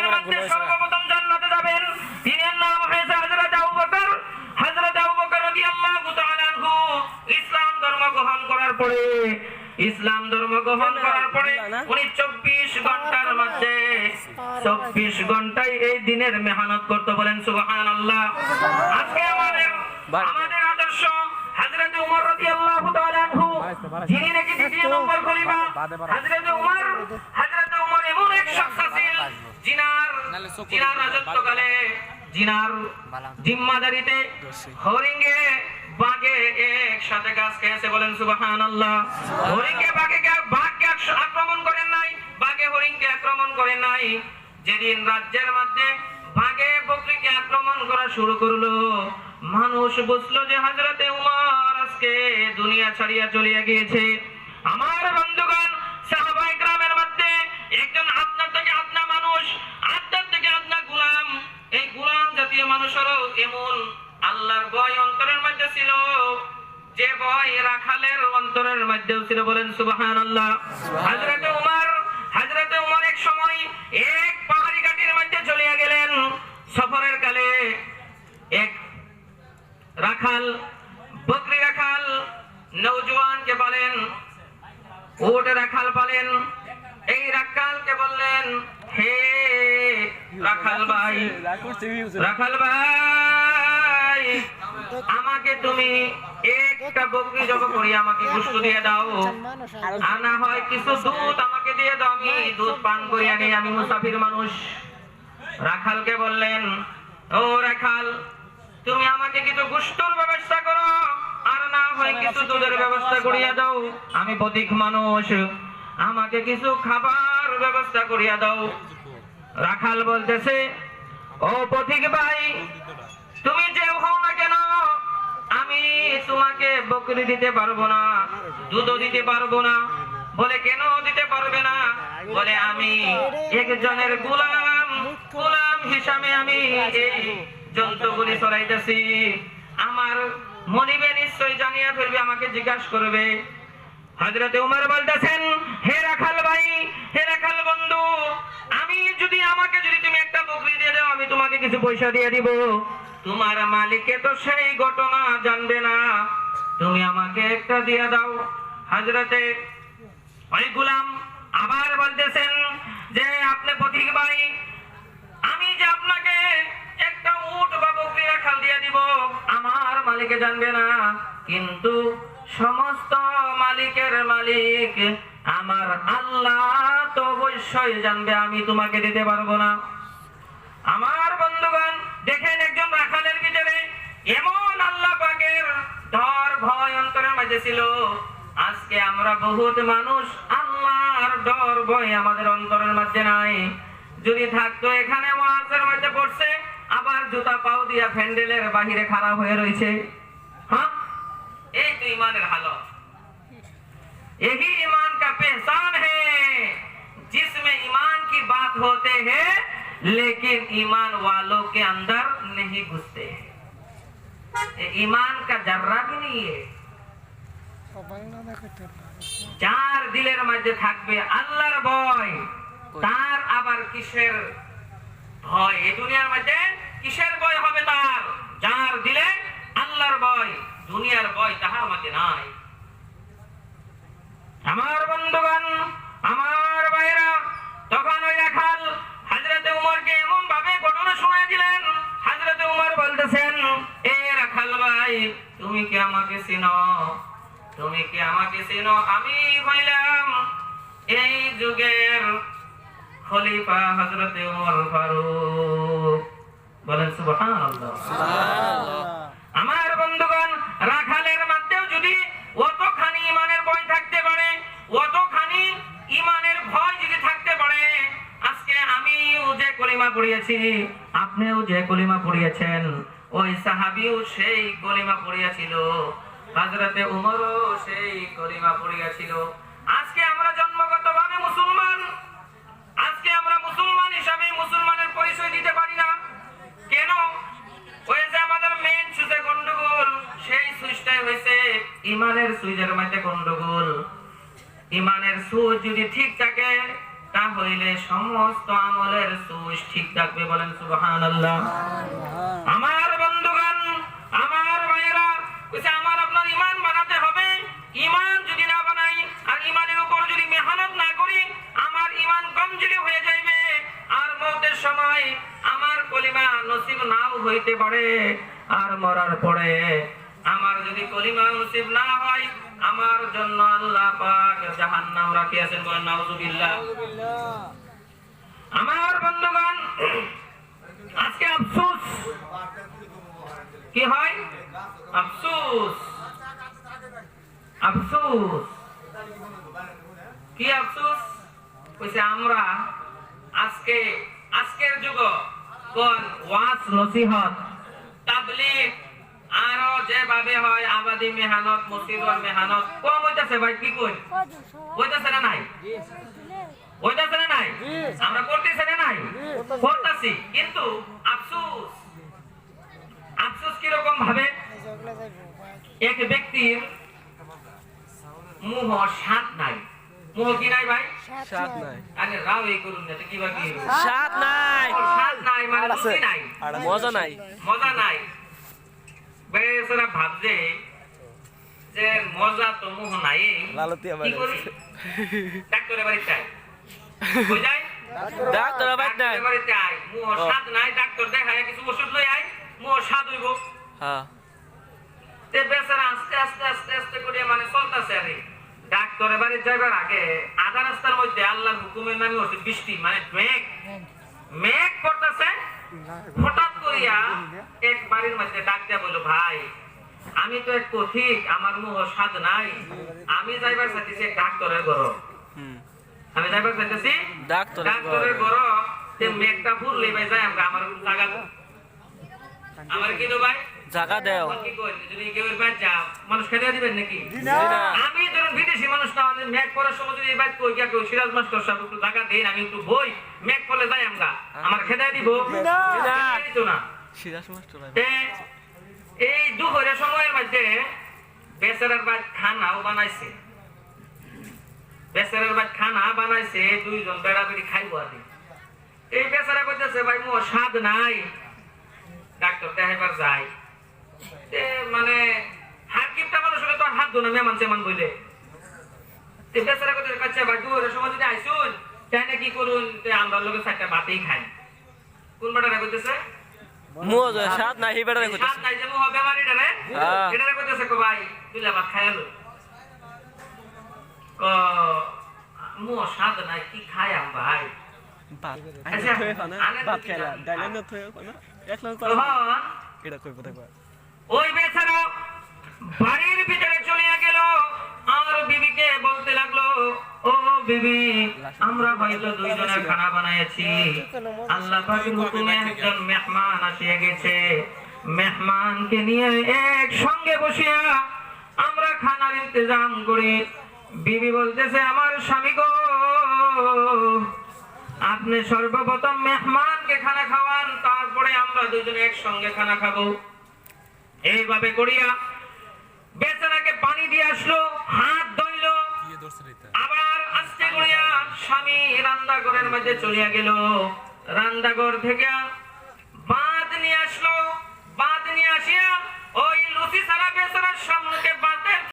উম্মতের মধ্যে সর্বপ্রথম জান্নাতে যাবেন তিনার নাম হয়েছে হযরত আবু বকর। হযরত আবু বকর রাদিয়াল্লাহু তাআলা আনহু ইসলাম ধর্ম গ্রহণ করার পরে উনি 24 ঘন্টার মধ্যে 24 ঘন্টায় এই দিনের মেহনত করতে বলেন সুবহানাল্লাহ। আজকে আমাদের আদর্শ হযরত ওমর রাদিয়াল্লাহু তাআলা আনহু, যিনি নাকি দ্বিতীয় নম্বর খলিফা। হযরত ওমর এমন এক শখস ছিলেন জিনার রাজত্বকালে, জিনার জিম্মাদারিতে হরিঙ্গে বাঘে একসাথে গাছ খেয়েছে বলেন সুবহানাল্লাহ। হরিঙ্গে বাঘকে আক্রমণ করেন নাই, বাঘে হরিণকে আক্রমণ করেন নাই। যেদিন রাজ্যের মধ্যে বাঘে বকরিকে আক্রমণ করা শুরু করলো, মানুষ বুঝলো যে হযরতে উমর আজকে দুনিয়া ছাড়িয়া চলিয়া গিয়েছে। আমার বন্ধুগণ, সাহাবায়ে কেরামের মধ্যে একজন আপনার থেকে আপনা মানুষ, আপনার থেকে আপনা গোলাম, এই গোলাম জাতীয় মানুষেরও এমন আল্লাহর ভয় অন্তরের মধ্যে ছিল, যে ভয় রাখালের অন্তরের মধ্যেও ছিল বলেন সুবহানাল্লাহ। হযরতে উমর এক সময় এক পাহাড়ি ঘাটির মধ্যে চলিয়া গেলেন সফরের কালে। এক রাখাল, বকরি রাখাল নওজোয়ানকে বলেন, উট রাখাল বলেন, এই রাখালকে বললেন, হে রাখাল ভাই, আমাকে তুমি একটা বকরি জব করি আমাকে গোশত দিয়ে দাও, আনা হয় কিছু দুধ আমাকে দিয়ে দাও, আমি দুধ পান করি আনি, আমি মুসাফির মানুষ। রাখালকে বললেন, ও রাখাল, তুমি আমাকে কিছু গোশতের ব্যবস্থা করো, আর না হয় কিছু দুধের ব্যবস্থা করিয়া দাও, আমি পথিক মানুষ, আমাকে কিছু খাবার ব্যবস্থা করিয়া দাও। রাখাল বলতেছে, ও পথিক ভাই, তুমি যে হও না কেন, আমি তোমাকে বকরি দিতে পারবো না, দুধও দিতে পারবো না। বলে, কেন দিতে পারবে না? বলে, আমি একজনের গোলাম হিসাবে আমি এই জন্তুগুলি চড়াইতেছি, আমার মনিবে নিশ্চয় জানিয়া ফেলবে, আমাকে জিজ্ঞাসা করবে। হযরতে উমর বলতেছেন, হে রাখাল ভাই, হে রাখাল বন্ধু, আমাকে যদি তুমি একটা বকরি দিয়ে দাও, আমি তোমাকে কিছু পয়সা দিয়ে দিব। তোমার মালিকে তো সেই ঘটনা জানবে না, তুমি আমাকে একটা দিয়ে দাও। হযরতে ওই গোলাম আবার বলতেছেন যে, আপনি পথিক ভাই, আমি যে আপনাকে একটা উট বা বকরি রাখাল দিয়ে দিব, আমার মালিকে জানবে না, কিন্তু সমস্ত মালিকের মালিক আমার আল্লাহ তো অবশ্যই জানবে, আমি তোমাকে দিতে পারবো না। আমার বন্ধুগণ, দেখেন একজন রাখালের ভিতরে এমন আল্লাহ পাকের ডর ভয় অন্তরের মাঝে ছিল। আজকে আমরা বহুত মানুষ আল্লাহর ডর ভয় আমাদের অন্তরের মধ্যে নাই। যদি থাকতো এখানে ওয়াজের মধ্যে পড়ছে, আবার জুতা পাও দিয়া ফ্যান্ডেলের বাহিরে খারাপ হয়ে রয়েছে। হ্যাঁ, এই তো ইমানের হালত। यही ईमान का पहचान है, जिसमें ईमान की बात होते हैं लेकिन ईमान वालों के अंदर नहीं घुसते हैं। ईमान का जर्रा भी नहीं है। যার দিলের মধ্যে থাকবে আল্লাহর ভয়, তার আবার কিসের ভয়? এই দুনিয়ার মধ্যে কিসের ভয় হবে তার? যার দিলে আল্লাহর ভয়, দুনিয়ার ভয় তাহার মধ্যে নাই। আমার বন্ধুগণ, আমার ভাইরা, তখন ওই রাখাল হযরতে উমরকে এমন ভাবে ঘটনা শোনায় দিলেন। হযরতে উমর বলতেছেন, এ রাখাল ভাই, তুমি কি আমাকে চিনো? তুমি কি আমাকে চিনো? আমি হইলাম এই যুগের খলিফা হযরতে উমর ফারুক। বলেন সুবহানাল্লাহ। আমার বন্ধুগণ, রাখালের মধ্যেও যদি অতখানি ইমানের ভয় থাকতে পারে, অতখানি ইমানের ভয় যদি থাকতে পারে, আজকে আমিও যে কলিমা পড়িয়েছি, আপনিও যে কলিমা পড়িয়েছেন, ওই সাহাবীও সেই কলিমা পড়িয়েছিল, হযরতে উমরও সেই কলিমা পড়িয়েছিল। আজকে আমরা জন্মগতভাবে মুসলমান, আজকে আমরা মুসলমান হিসাবে মুসলমানের পরিচয় দিতে পারি না। কেন? ওই যে আমাদের মেইন সুইচে গন্ডগোল, সেই সুইচটাই হয়েছে ইমানের সুইচের মধ্যে গন্ডগোল। ইমানের সুইচ যদি ঠিক থাকে, তাহলে সমস্ত আমলের সুশ ঠিক থাকবে, বলেন সুবহানাল্লাহ। আমার বন্ধুগণ, আমার ভাইয়েরা, কইছে আমার আপনার ঈমান বানাতে হবে। ঈমান যদি না বানাই আর ঈমানের উপর যদি মেহনত না করি, আমার ঈমান কমজোরি হয়ে যাবে আর মওতের সময় আমার কলিমা নসিব নাও হইতে পারে। আর মরার পরে আমার যদি কলিমা নসিব না হয়, আমার জন্য আল্লাহ পাক জাহান্নাম রাখিয়াছেন, বলেন নাউজুবিল্লাহ। আমার বন্ধুগণ, আজকে আফসোস কি হয়? আফসোস, আফসোস কি আফসোস? কইছে আমরা আজকের যুগ কোন ওয়াজ নসিহত তাবলীগ আরো যেভাবে হয় আবাদি মেহনত মুসিবত মেহনত কম হইতাছে ভাই, কি কই হইতাছে না নাই? হইতাছে না নাই? আমরা করতেছি না নাই? করতেছি, কিন্তু আফসোস, আফসোস কি রকম ভাবে? এক ব্যক্তির মুহ স্বাদ নাই। মুহ কি নাই ভাই? স্বাদ নাই। আরে রাও এই করুন না, কি বা কি? স্বাদ নাই, স্বাদ নাই মানে রুচি নাই, মজা নাই, মজা নাই। বেচারা ভাবছে যে মজা তো মুহ নাই, কি করি? ডাক্তারের বাড়ি চাই, কই যাই? ডাক্তারের বাড়ি চাই, মুহ স্বাদ নাই, ডাক্তার দেখায় কিছু ওষুধ লই আই, মুহ স্বাদ হইব। হ্যাঁ, তে বেচারা আস্তে আস্তে আস্তে আস্তে করে মানে চলতেছে। আরে ডাক্তারের বাড়ি যাইবার আগে আধা রাস্তার মধ্যে আল্লাহর হুকুমের নামে হচ্ছে বৃষ্টি, মানে মেঘ পড়তেছে। হঠাৎ করিয়া এক বাড়ির মধ্যে ডাক দিয়া বলল, ভাই আমি তো এক পথিক, আমার মুহ স্বাদ নাই, আমি যাইবার চাইতেছি ডাক্তারের ঘর, আমি যাইবার চাইতেছি ডাক্তারের ঘর। তে মেঘটা ফুরলে ভাই যাই আমরা, আমার জায়গা, আমার কি ভাই জায়গা দেও। কি কই যদি কেউ বাদ যাও মানুষ খেতে দিবেন নাকি? আমি ধরুন বিদেশি মানুষ না, আমাদের মেঘ পড়ার সময় যদি বাদ কই গিয়া কেউ সিরাজ মাস্টার সাহেব একটু জায়গা দেন, আমি একটু বই, মেঘ পড়লে যাই আমরা, আমার খেতে দিব না। সিরাজ মাস্টার এই দুপুরের সময়ের মধ্যে বেচারার বাদ খানাও বানাইছে, বেচারার বাদ খানা বানাইছে, দুইজন বেড়াবেড়ি খাইবো আর এই বেচারা কইতেছে ভাই মোর স্বাদ নাই, ডাক্তার দেখাইবার যাই। মানে হারকিপটা মানুষ হলে তো আর হাত ধো না মেমান চেমান বইলে। বেচারা কইতেছে কাচ্চা ভাই দুপুরের সময় যদি আইসুন তাই না কি করুন, আমরা লোকের চারটা ভাতেই খাই। কোন বেটারা কইতেছে মোজ স্বাদ নাই, এই বেটারা কইতেছে স্বাদ নাই, যে মোহ বেমারিটা রে এটারে কইতেছে কো ভাই দুইলা ভাত খাইলো, মোহ স্বাদ নাই, কি খাই আম ভাই? ভাত আচ্ছা ভাত খাইলা ডাইলেন না থয়ে কোনা এক লাখ করে এটা কই পড়ে কয়। ওই বেচারা বাড়ির ভিতরে চলে গেল আর বিবিকে বলতে লাগলো, ও বিবি আমরা হয়তো দুইজনের খানা বানাইছি, আল্লাহ পাকের হুকুমে একজন মেহমান আসিয়া গেছে, মেহমানকে নিয়ে এক সঙ্গে বসিয়া আমরা খানার ইন্তজাম করি। বিবি বলতেছে, আমার স্বামী গো আপনি সর্বপ্রথম মেহমানকে খানা খাওয়ান, তারপরে আমরা দুজনে একসঙ্গে খানা খাবো। এইভাবে করিয়া বেচারাকে পানি দিয়ে আসলো, হাত ধইল, আবার আস্তে করিয়া স্বামী রান্নাঘরের মধ্যে চলিয়া গেল। রান্নাঘর থেকে ভাত নিয়ে আসলো, ভাত নিয়ে আসিয়া ওই লুচি ছাড়া বেচারার সামনে